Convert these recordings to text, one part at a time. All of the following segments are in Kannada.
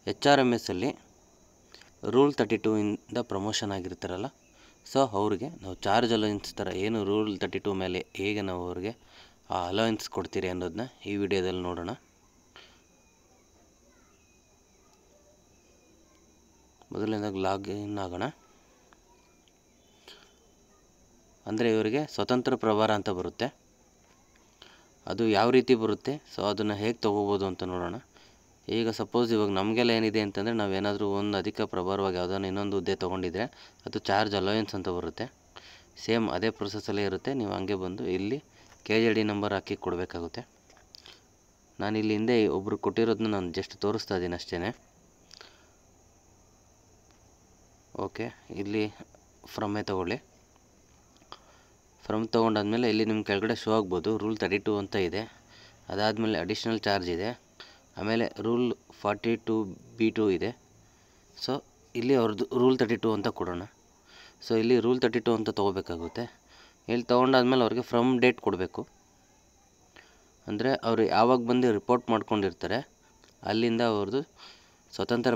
HRMSಲ್ಲಿ ರೂಲ್ 32 ಇಂದ ಪ್ರಮೋಷನ್ ಆಗಿರ್ತಾರಲ್ಲ, ಸೊ ಅವ್ರಿಗೆ ನಾವು ಚಾರ್ಜ್ ಅಲೋಯನ್ಸ್ ಥರ ಏನು ರೂಲ್ 32 ಮೇಲೆ ಹೇಗೆ ನಾವು ಅವ್ರಿಗೆ ಆ ಅಲೋಯನ್ಸ್ ಕೊಡ್ತೀರಿ ಅನ್ನೋದನ್ನ ಈ ವಿಡಿಯೋದಲ್ಲಿ ನೋಡೋಣ. ಮೊದಲನೇದಾಗಿ ಲಾಗಿನ್ ಆಗೋಣ. ಅಂದರೆ ಇವರಿಗೆ ಸ್ವತಂತ್ರ ಪ್ರಭಾರ ಅಂತ ಬರುತ್ತೆ. ಅದು ಯಾವ ರೀತಿ ಬರುತ್ತೆ, ಸೊ ಅದನ್ನು ಹೇಗೆ ತೊಗೋಬೋದು ಅಂತ ನೋಡೋಣ. ಈಗ ಸಪೋಸ್ ಇವಾಗ ನಮಗೆಲ್ಲ ಏನಿದೆ ಅಂತಂದರೆ, ನಾವೇನಾದರೂ ಒಂದು ಅಧಿಕ ಪ್ರಭಾರವಾಗಿ ಯಾವುದಾದ್ರು ಇನ್ನೊಂದು ಹುದ್ದೆ ತೊಗೊಂಡಿದ್ರೆ ಅದು ಚಾರ್ಜ್ ಅಲೋಯನ್ಸ್ ಅಂತ ಬರುತ್ತೆ. ಸೇಮ್ ಅದೇ ಪ್ರೊಸೆಸಲ್ಲೇ ಇರುತ್ತೆ. ನೀವು ಹಂಗೆ ಬಂದು ಇಲ್ಲಿ KJD ನಂಬರ್ ಹಾಕಿ ಕೊಡಬೇಕಾಗುತ್ತೆ. ನಾನು ಇಲ್ಲಿ ಹಿಂದೆ ಒಬ್ಬರು ಕೊಟ್ಟಿರೋದನ್ನ ನಾನು ಜಸ್ಟ್ ತೋರಿಸ್ತಾ ಇದ್ದೀನಿ ಅಷ್ಟೇ. ಓಕೆ, ಇಲ್ಲಿ ಫ್ರಮ್ಮೇ ತೊಗೊಳ್ಳಿ. ಫ್ರಮ್ ತೊಗೊಂಡಾದ್ಮೇಲೆ ಇಲ್ಲಿ ನಿಮ್ಮ ಕೆಳಗಡೆ ಶೋ ಆಗ್ಬೋದು ರೂಲ್ 32 ಅಂತ ಇದೆ. ಅದಾದಮೇಲೆ ಅಡಿಷ್ನಲ್ ಚಾರ್ಜ್ ಇದೆ. ಆಮೇಲೆ ರೂಲ್ 42B2 ಇದೆ. ಸೊ ಇಲ್ಲಿ ಅವ್ರದ್ದು ರೂಲ್ 32 ಅಂತ ಕೊಡೋಣ. ಸೊ ಇಲ್ಲಿ ರೂಲ್ 32 ಅಂತ ತೊಗೋಬೇಕಾಗುತ್ತೆ. ಇಲ್ಲಿ ತೊಗೊಂಡಾದ್ಮೇಲೆ ಅವ್ರಿಗೆ ಫ್ರಮ್ ಡೇಟ್ ಕೊಡಬೇಕು. ಅಂದರೆ ಅವರು ಯಾವಾಗ ಬಂದು ರಿಪೋರ್ಟ್ ಮಾಡ್ಕೊಂಡಿರ್ತಾರೆ ಅಲ್ಲಿಂದ ಅವ್ರದ್ದು ಸ್ವತಂತ್ರ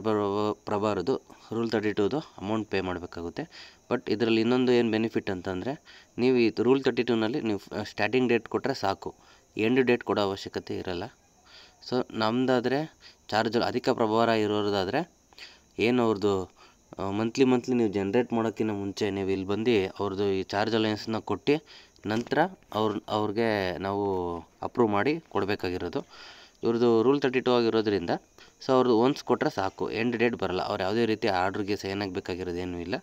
ಪ್ರಭಾರದ್ದು ರೂಲ್ 32ದು ಅಮೌಂಟ್ ಪೇ ಮಾಡಬೇಕಾಗುತ್ತೆ. ಬಟ್ ಇದರಲ್ಲಿ ಇನ್ನೊಂದು ಏನು ಬೆನಿಫಿಟ್ ಅಂತಂದರೆ, ನೀವು ಈ ರೂಲ್ 32ನಲ್ಲಿ ನೀವು ಸ್ಟಾರ್ಟಿಂಗ್ ಡೇಟ್ ಕೊಟ್ಟರೆ ಸಾಕು, ಎಂಡ್ ಡೇಟ್ ಕೊಡೋ ಅವಶ್ಯಕತೆ ಇರಲ್ಲ. ಸೊ ನಮ್ಮದಾದರೆ ಚಾರ್ಜ್ ಅಧಿಕ ಪ್ರಭಾರ ಇರೋದಾದರೆ ಏನು ಅವ್ರದ್ದು ಮಂತ್ಲಿ ನೀವು ಜನ್ರೇಟ್ ಮಾಡೋಕ್ಕಿಂತ ಮುಂಚೆ ನೀವು ಇಲ್ಲಿ ಬಂದು ಅವ್ರದ್ದು ಈ ಚಾರ್ಜ್ ಅಲಯನ್ಸ್ನ ಕೊಟ್ಟು ನಂತರ ಅವ್ರಿಗೆ ನಾವು ಅಪ್ರೂವ್ ಮಾಡಿ ಕೊಡಬೇಕಾಗಿರೋದು. ಇವ್ರದ್ದು ರೂಲ್ 32 ಆಗಿರೋದ್ರಿಂದ ಸೊ ಅವ್ರದ್ದು ಒನ್ಸ್ ಕೊಟ್ಟರೆ ಸಾಕು, ಎಂಡ್ ಡೇಟ್ ಬರಲ್ಲ. ಅವ್ರು ಯಾವುದೇ ರೀತಿ ಆರ್ಡ್ರಿಗೆ ಸೈನ್ ಆಗಬೇಕಾಗಿರೋದು ಏನೂ ಇಲ್ಲ.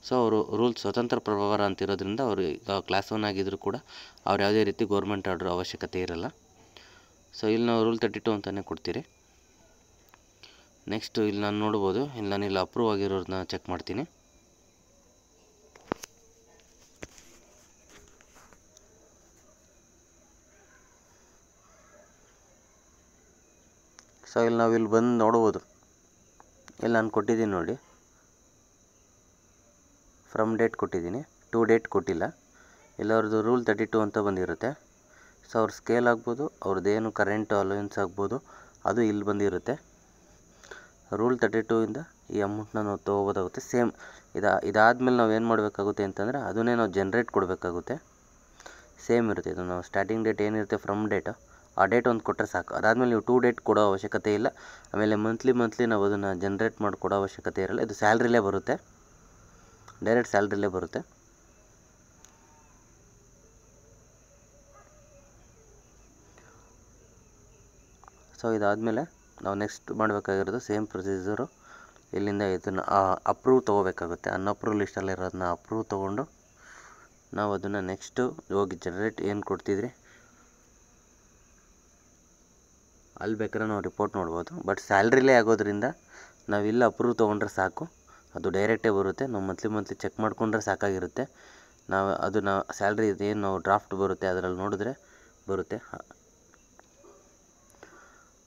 ಸೊ ಅವರು ರೂಲ್ ಸ್ವತಂತ್ರ ಪ್ರಭಾರ ಅಂತಿರೋದ್ರಿಂದ ಅವರು ಈಗ ಕ್ಲಾಸ್ 1 ಆಗಿದ್ದರೂ ಕೂಡ ಅವ್ರು ಯಾವುದೇ ರೀತಿ ಗೌರ್ಮೆಂಟ್ ಆರ್ಡ್ರ್ ಅವಶ್ಯಕತೆ ಇರಲ್ಲ. ಸೊ ಇಲ್ಲಿ ನಾವು ರೂಲ್ 32 ಅಂತಲೇ ಕೊಡ್ತೀರಿ. ನೆಕ್ಸ್ಟು ಇಲ್ಲಿ ನಾನು ನೋಡ್ಬೋದು, ಇಲ್ಲಿ ಅಪ್ರೂವ್ ಆಗಿರೋದನ್ನ ಚೆಕ್ ಮಾಡ್ತೀನಿ. ಸೊ ಇಲ್ಲಿ ನಾವು ಇಲ್ಲಿ ಬಂದು ನೋಡ್ಬೋದು, ಇಲ್ಲಿ ನಾನು ಕೊಟ್ಟಿದ್ದೀನಿ ನೋಡಿ, ಫ್ರಮ್ ಡೇಟ್ ಕೊಟ್ಟಿದ್ದೀನಿ, ಟು ಡೇಟ್ ಕೊಟ್ಟಿಲ್ಲ. ಇಲ್ಲಿ ಅವ್ರದ್ದು ರೂಲ್ 32 ಅಂತ ಬಂದಿರುತ್ತೆ. ಸೊ ಅವ್ರ ಸ್ಕೇಲ್ ಆಗ್ಬೋದು, ಅವ್ರದ್ದೇನು ಕರೆಂಟ್ ಅಲೋಯನ್ಸ್ ಆಗ್ಬೋದು, ಅದು ಇಲ್ಲಿ ಬಂದಿರುತ್ತೆ. ರೂಲ್ 32ಇಂದ ಈ ಅಮೌಂಟ್ನ ನಾವು ತೊಗೋಬೋದಾಗುತ್ತೆ. ಸೇಮ್ ಇದಾದಮೇಲೆ ನಾವು ಏನು ಮಾಡಬೇಕಾಗುತ್ತೆ ಅಂತಂದರೆ, ಅದನ್ನೇ ನಾವು ಜನ್ರೇಟ್ ಕೊಡಬೇಕಾಗುತ್ತೆ. ಸೇಮ್ ಇರುತ್ತೆ. ಇದು ನಾವು ಸ್ಟಾರ್ಟಿಂಗ್ ಡೇಟ್ ಏನಿರುತ್ತೆ ಫ್ರಮ್ ಡೇಟು, ಆ ಡೇಟ್ ಒಂದು ಕೊಟ್ಟರೆ ಸಾಕು. ಅದಾದಮೇಲೆ ನೀವು ಟು ಡೇಟ್ ಕೊಡೋ ಅವಶ್ಯಕತೆ ಇಲ್ಲ. ಆಮೇಲೆ ಮಂತ್ಲಿ ನಾವು ಅದನ್ನು ಜನ್ರೇಟ್ ಮಾಡಿ ಕೊಡೋ ಅವಶ್ಯಕತೆ ಇರಲ್ಲ. ಇದು ಸ್ಯಾಲ್ರಿಲೇ ಬರುತ್ತೆ, ಡೈರೆಕ್ಟ್ ಸ್ಯಾಲ್ರಿಲೇ ಬರುತ್ತೆ. ಸೊ ಇದಾದಮೇಲೆ ನಾವು ನೆಕ್ಸ್ಟ್ ಮಾಡಬೇಕಾಗಿರೋದು ಸೇಮ್ ಪ್ರೊಸೀಜರು. ಇಲ್ಲಿಂದ ಇದನ್ನು ಅಪ್ರೂವ್ ತೊಗೋಬೇಕಾಗುತ್ತೆ. ಅನ್ಅಪ್ರೂವ್ ಲಿಸ್ಟಲ್ಲಿರೋದನ್ನ ಅಪ್ರೂವ್ ತೊಗೊಂಡು ನಾವು ಅದನ್ನು ನೆಕ್ಸ್ಟು ಹೋಗಿ ಜನ್ರೇಟ್ ಏನು ಕೊಡ್ತಿದ್ರಿ ಅಲ್ಲಿ ಬೇಕಾದ್ರೆ ನಾವು ರಿಪೋರ್ಟ್ ನೋಡ್ಬೋದು. ಬಟ್ ಸ್ಯಾಲ್ರಿಲೇ ಆಗೋದ್ರಿಂದ ನಾವಿಲ್ಲ ಅಪ್ರೂವ್ ತೊಗೊಂಡ್ರೆ ಸಾಕು, ಅದು ಡೈರೆಕ್ಟೇ ಬರುತ್ತೆ. ನಾವು ಮಂತ್ಲಿ ಚೆಕ್ ಮಾಡಿಕೊಂಡ್ರೆ ಸಾಕಾಗಿರುತ್ತೆ. ನಾವು ಅದನ್ನು ಸ್ಯಾಲ್ರಿ ಏನು ನಾವು ಡ್ರಾಫ್ಟ್ ಬರುತ್ತೆ ಅದರಲ್ಲಿ ನೋಡಿದ್ರೆ ಬರುತ್ತೆ.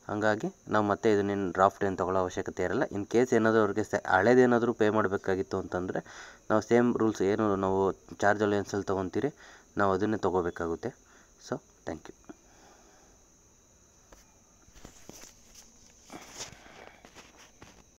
ಹಾಗಾಗಿ ನಾವು ಮತ್ತೆ ಇದನ್ನೇನು ಡ್ರಾಫ್ಟ್ ಏನು ತೊಗೊಳ್ಳೋ ಅವಶ್ಯಕತೆ ಇರಲ್ಲ. ಇನ್ ಕೇಸ್ ಏನಾದರೂ ಅವ್ರಿಗೆ ಹಳೇದೇನಾದರೂ ಪೇ ಮಾಡಬೇಕಾಗಿತ್ತು ಅಂತಂದರೆ ನಾವು ಸೇಮ್ ರೂಲ್ಸ್ ಏನು ನಾವು ಚಾರ್ಜ್ ಅಲೋಯನ್ಸಲ್ಲಿ ತೊಗೊತೀರಿ ನಾವು ಅದನ್ನೇ ತೊಗೋಬೇಕಾಗುತ್ತೆ. So thank you.